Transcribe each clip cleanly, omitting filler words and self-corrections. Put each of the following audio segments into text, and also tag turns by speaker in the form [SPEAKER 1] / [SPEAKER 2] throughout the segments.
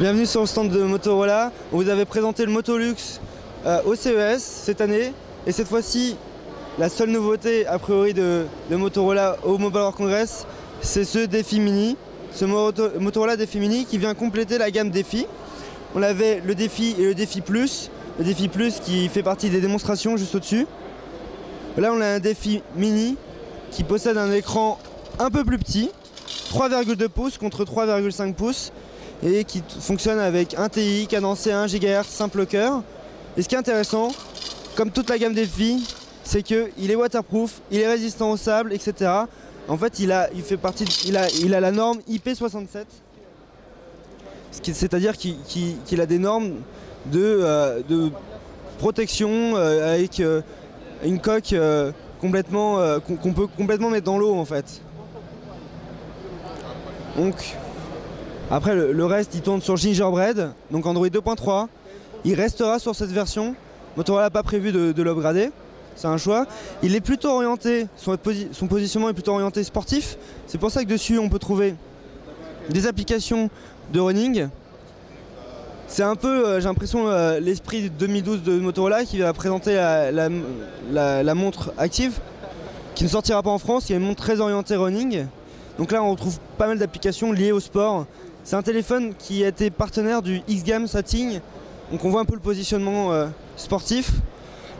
[SPEAKER 1] Bienvenue sur le stand de Motorola. On vous avait présenté le Motolux au CES cette année. Et cette fois-ci, la seule nouveauté a priori de Motorola au Mobile World Congress, c'est ce Défi Mini. Ce Motorola Défi Mini qui vient compléter la gamme Défi. On avait le Défi et le Défi Plus. Le Défi Plus qui fait partie des démonstrations juste au-dessus. Là, on a un Défi Mini qui possède un écran un peu plus petit, 3,2 pouces contre 3,5 pouces. Et qui fonctionne avec un TI, cadencé à 1 GHz, simple cœur. Et ce qui est intéressant, comme toute la gamme Défi, c'est qu'il est waterproof, il est résistant au sable, etc. En fait, il a la norme IP67, c'est-à-dire qu'il a des normes de protection avec une coque qu'on peut complètement mettre dans l'eau en fait. Donc, après le reste il tourne sur Gingerbread, donc Android 2.3. Il restera sur cette version. Motorola n'a pas prévu de l'upgrader, c'est un choix. Il est plutôt orienté, son positionnement est plutôt orienté sportif. C'est pour ça que dessus on peut trouver des applications de running. C'est un peu, j'ai l'impression, l'esprit de 2012 de Motorola qui va présenter la montre active, qui ne sortira pas en France. Il y a une montre très orientée running. Donc là on retrouve pas mal d'applications liées au sport. C'est un téléphone qui a été partenaire du X-Games Setting, donc on voit un peu le positionnement sportif.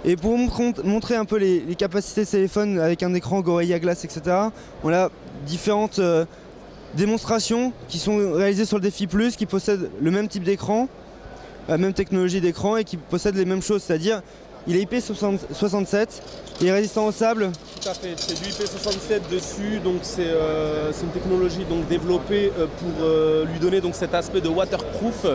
[SPEAKER 1] Et pour montrer un peu les capacités de ce téléphone avec un écran Gorilla Glass, etc., on a différentes démonstrations qui sont réalisées sur le Défi Plus, qui possèdent le même type d'écran, la même technologie d'écran et qui possèdent les mêmes choses, c'est-à-dire il est IP67, il est résistant au sable.
[SPEAKER 2] Tout à fait, c'est du IP67 dessus, donc c'est une technologie donc développée pour lui donner donc cet aspect de waterproof,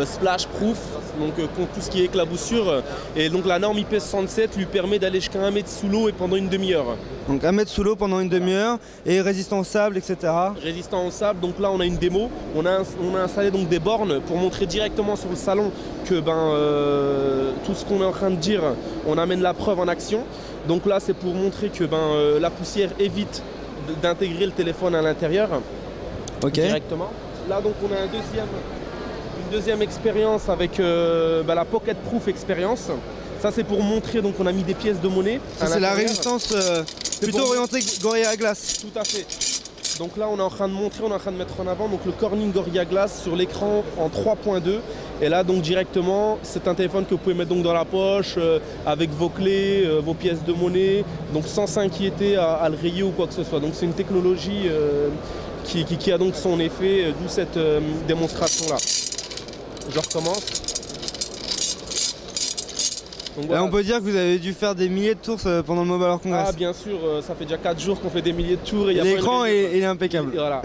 [SPEAKER 2] splash proof, donc contre tout ce qui est éclaboussure. Et donc la norme IP67 lui permet d'aller jusqu'à 1 mètre sous l'eau et pendant une demi-heure.
[SPEAKER 1] Donc 1 mètre sous l'eau pendant une demi-heure et résistant au sable, etc.
[SPEAKER 2] Résistant au sable, donc là on a une démo, on a installé donc des bornes pour montrer directement sur le salon que tout ce qu'on est en train de dire, on amène la preuve en action. Donc là c'est pour montrer que la poussière évite d'intégrer le téléphone à l'intérieur directement. Là donc on a une deuxième expérience avec la Pocket Proof expérience. Ça c'est pour montrer, donc on a mis des pièces de monnaie.
[SPEAKER 1] Ça c'est la résistance plutôt orientée Gorilla Glass.
[SPEAKER 2] Tout à fait. Donc là on est en train de montrer, on est en train de mettre en avant donc le Corning Gorilla Glass sur l'écran en 3.2. Et là donc directement c'est un téléphone que vous pouvez mettre donc dans la poche avec vos clés, vos pièces de monnaie, donc sans s'inquiéter à le rayer ou quoi que ce soit. Donc c'est une technologie qui a donc son effet, d'où cette démonstration là. Je recommence. Donc, voilà.
[SPEAKER 1] Là, on peut dire que vous avez dû faire des milliers de tours pendant le Mobile World Congress.
[SPEAKER 2] Ah bien sûr, ça fait déjà 4 jours qu'on fait des milliers de tours.
[SPEAKER 1] L'écran il est impeccable.
[SPEAKER 2] Et voilà.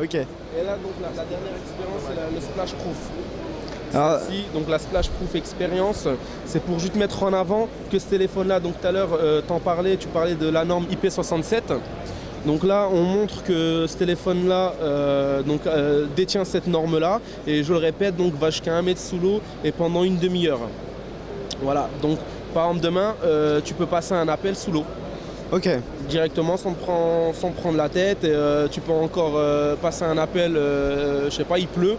[SPEAKER 1] Ok.
[SPEAKER 2] Et là donc la dernière expérience c'est le Splash Proof.
[SPEAKER 1] Alors,
[SPEAKER 2] donc la Splash Proof expérience, c'est pour juste mettre en avant que ce téléphone là, donc tout à l'heure tu parlais de la norme IP67. Donc là on montre que ce téléphone là détient cette norme là et je le répète donc va jusqu'à 1 mètre sous l'eau et pendant une demi-heure. Voilà, donc par exemple demain tu peux passer un appel sous l'eau.
[SPEAKER 1] Ok.
[SPEAKER 2] Directement sans prendre la tête et tu peux encore passer un appel, je sais pas, il pleut.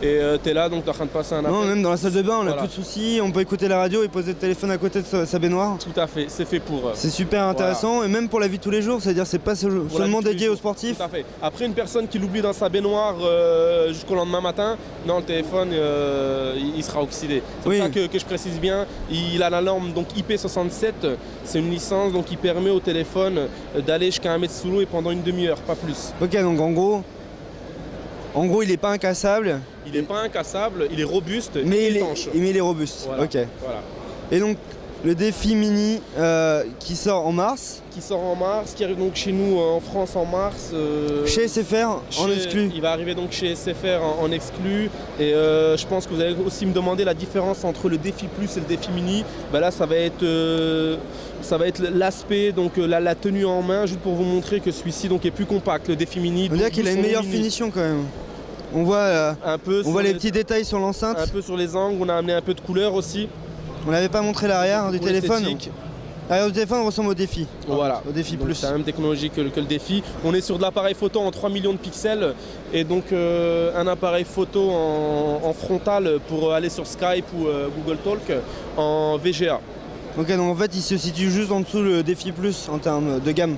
[SPEAKER 2] Et tu es là, donc tu es en train de passer un appel.
[SPEAKER 1] Non, même dans la salle de bain, on n'a plus de soucis, on peut écouter la radio et poser le téléphone à côté de sa baignoire.
[SPEAKER 2] Tout à fait, c'est fait pour.
[SPEAKER 1] C'est super intéressant, et même pour la vie de tous les jours, c'est-à-dire c'est pas seulement dédié aux sportifs.
[SPEAKER 2] Tout à fait. Après, une personne qui l'oublie dans sa baignoire jusqu'au lendemain matin, non, le téléphone il sera oxydé. C'est pour ça que je précise bien, il a la norme donc IP67, c'est une licence donc qui permet au téléphone d'aller jusqu'à 1 mètre sous l'eau et pendant une demi-heure, pas plus.
[SPEAKER 1] Ok, donc en gros, il n'est pas incassable.
[SPEAKER 2] Il n'est pas incassable, il est robuste,
[SPEAKER 1] mais
[SPEAKER 2] il est étanche.
[SPEAKER 1] Mais il est robuste.
[SPEAKER 2] Voilà.
[SPEAKER 1] Ok.
[SPEAKER 2] Voilà.
[SPEAKER 1] Et donc, le Défi Mini qui sort en mars.
[SPEAKER 2] Qui sort en mars, qui arrive donc chez nous en France en mars.
[SPEAKER 1] Chez SFR en exclu.
[SPEAKER 2] Il va arriver donc chez SFR en exclu. Et je pense que vous allez aussi me demander la différence entre le Défi Plus et le Défi Mini. Là, ça va être l'aspect, donc la tenue en main, juste pour vous montrer que celui-ci donc est plus compact. Le Défi Mini.
[SPEAKER 1] On dirait qu'il a une meilleure finition quand même. On voit, les petits détails sur l'enceinte.
[SPEAKER 2] Un peu sur les angles, on a amené un peu de couleur aussi.
[SPEAKER 1] On n'avait pas montré l'arrière du téléphone. L'arrière du téléphone ressemble au Défi.
[SPEAKER 2] Voilà.
[SPEAKER 1] Au Défi
[SPEAKER 2] Donc,
[SPEAKER 1] Plus.
[SPEAKER 2] c'est la même technologie que le Défi. On est sur de l'appareil photo en 3 millions de pixels et donc un appareil photo en frontal pour aller sur Skype ou Google Talk en VGA.
[SPEAKER 1] Ok, donc en fait il se situe juste en dessous le Défi Plus en termes de gamme.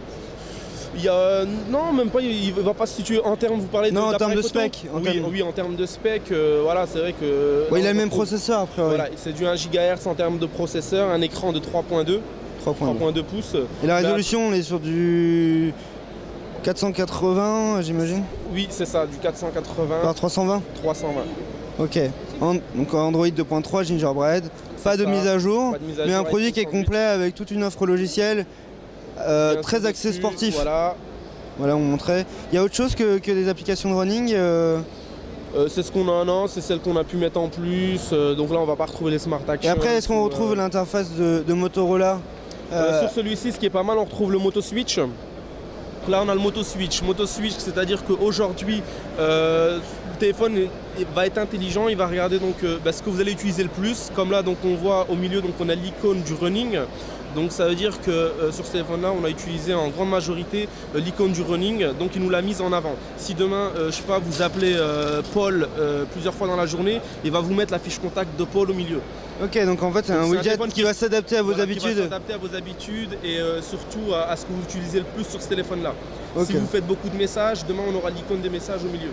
[SPEAKER 2] Non, même pas, il ne va pas se situer en termes, vous parlez
[SPEAKER 1] en termes de
[SPEAKER 2] photo.
[SPEAKER 1] spec.
[SPEAKER 2] Oui, en termes de spec, voilà, c'est vrai que...
[SPEAKER 1] Ouais, il a le même processeur après.
[SPEAKER 2] Voilà, c'est du 1 GHz en termes de processeur, un écran de 3.2 pouces.
[SPEAKER 1] Et la résolution, on est sur du 480, j'imagine.
[SPEAKER 2] Oui, c'est ça, du 480
[SPEAKER 1] par 320.
[SPEAKER 2] 320.
[SPEAKER 1] Ok. Donc Android 2.3, Gingerbread. Pas de mise à jour, mais un produit qui est complet avec toute une offre logicielle. Très axé sportif. Voilà, on montrait. Il y a autre chose que des applications de running
[SPEAKER 2] c'est ce qu'on a un an, c'est celle qu'on a pu mettre en plus. Donc là, on va pas retrouver les Smart Action.
[SPEAKER 1] Et après, est-ce qu'on retrouve l'interface de Motorola
[SPEAKER 2] Sur celui-ci, ce qui est pas mal, on retrouve le Moto Switch. Là, on a le Moto Switch. Moto Switch, c'est-à-dire qu'aujourd'hui, le téléphone va être intelligent. Il va regarder donc ce que vous allez utiliser le plus. Comme là, donc on voit au milieu, donc on a l'icône du running. Donc ça veut dire que sur ce téléphone-là, on a utilisé en grande majorité l'icône du running, donc il nous l'a mise en avant. Si demain, je sais pas, vous appelez Paul plusieurs fois dans la journée, il va vous mettre la fiche contact de Paul au milieu.
[SPEAKER 1] Ok, donc en fait c'est un widget qui va s'adapter à vos habitudes. Qui va
[SPEAKER 2] s'adapter à vos habitudes et surtout à ce que vous utilisez le plus sur ce téléphone-là.
[SPEAKER 1] Okay.
[SPEAKER 2] Si vous faites beaucoup de messages, demain on aura l'icône des messages au milieu.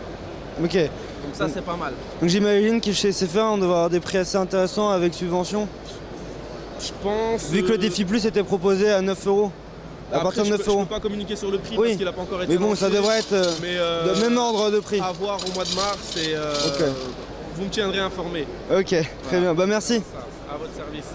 [SPEAKER 1] Ok.
[SPEAKER 2] Donc ça c'est pas mal.
[SPEAKER 1] Donc j'imagine que chez SFR on devrait avoir des prix assez intéressants avec subvention.
[SPEAKER 2] Je pense...
[SPEAKER 1] Vu que le Défi Plus était proposé à 9 €. À partir de 9 €.
[SPEAKER 2] Je ne peux pas communiquer sur le prix parce qu'il n'a pas encore été
[SPEAKER 1] Mais bon,
[SPEAKER 2] lancé,
[SPEAKER 1] ça devrait être de même ordre de prix.
[SPEAKER 2] À voir au mois de mars et vous me tiendrez informé.
[SPEAKER 1] Ok, très bien. Bah merci.
[SPEAKER 2] À votre service.